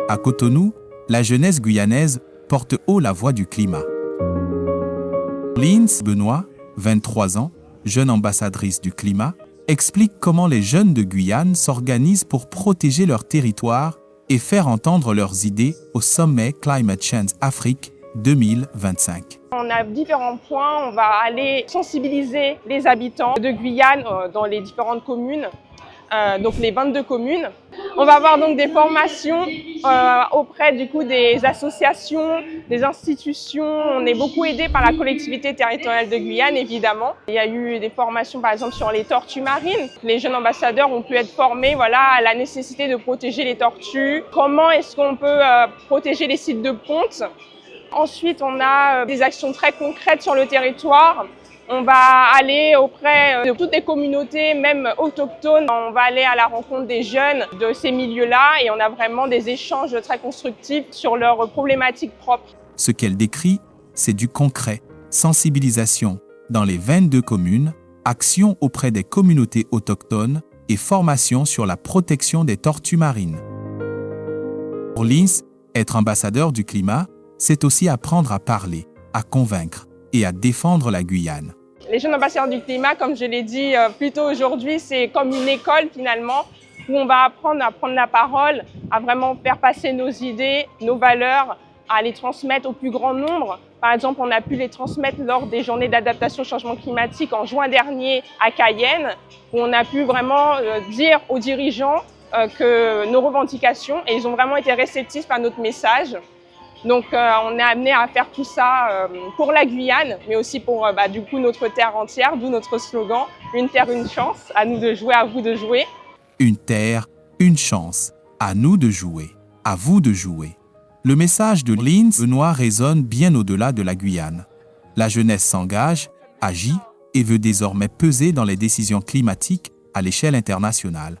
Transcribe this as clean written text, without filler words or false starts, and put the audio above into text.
À Cotonou, la jeunesse guyanaise porte haut la voix du climat. Lins Benoît, 23 ans, jeune ambassadrice du climat, explique comment les jeunes de Guyane s'organisent pour protéger leur territoire et faire entendre leurs idées au sommet Climate Change Afrique 2025. On a différents points, on va aller sensibiliser les habitants de Guyane dans les différentes communes, donc les 22 communes. On va avoir donc des formations auprès des associations, des institutions. On est beaucoup aidé par la collectivité territoriale de Guyane, évidemment. Il y a eu des formations, par exemple, sur les tortues marines. Les jeunes ambassadeurs ont pu être formés à la nécessité de protéger les tortues. Comment est-ce qu'on peut protéger les sites de ponte? Ensuite, on a des actions très concrètes sur le territoire. On va aller auprès de toutes les communautés, même autochtones. On va aller à la rencontre des jeunes de ces milieux-là et on a vraiment des échanges très constructifs sur leurs problématiques propres. Ce qu'elle décrit, c'est du concret, sensibilisation dans les 22 communes, action auprès des communautés autochtones et formation sur la protection des tortues marines. Pour Lins, être ambassadeur du climat, c'est aussi apprendre à parler, à convaincre et à défendre la Guyane. Les jeunes ambassadeurs du climat, comme je l'ai dit plus tôt aujourd'hui, c'est comme une école finalement, où on va apprendre à prendre la parole, à vraiment faire passer nos idées, nos valeurs, à les transmettre au plus grand nombre. Par exemple, on a pu les transmettre lors des journées d'adaptation au changement climatique en juin dernier à Cayenne, où on a pu vraiment dire aux dirigeants que nos revendications, et ils ont vraiment été réceptifs à notre message. Donc on est amené à faire tout ça pour la Guyane, mais aussi pour notre terre entière, d'où notre slogan « Une terre, une chance », à nous de jouer, à vous de jouer. Une terre, une chance, à nous de jouer, à vous de jouer. Le message de Lins Benoît résonne bien au-delà de la Guyane. La jeunesse s'engage, agit et veut désormais peser dans les décisions climatiques à l'échelle internationale.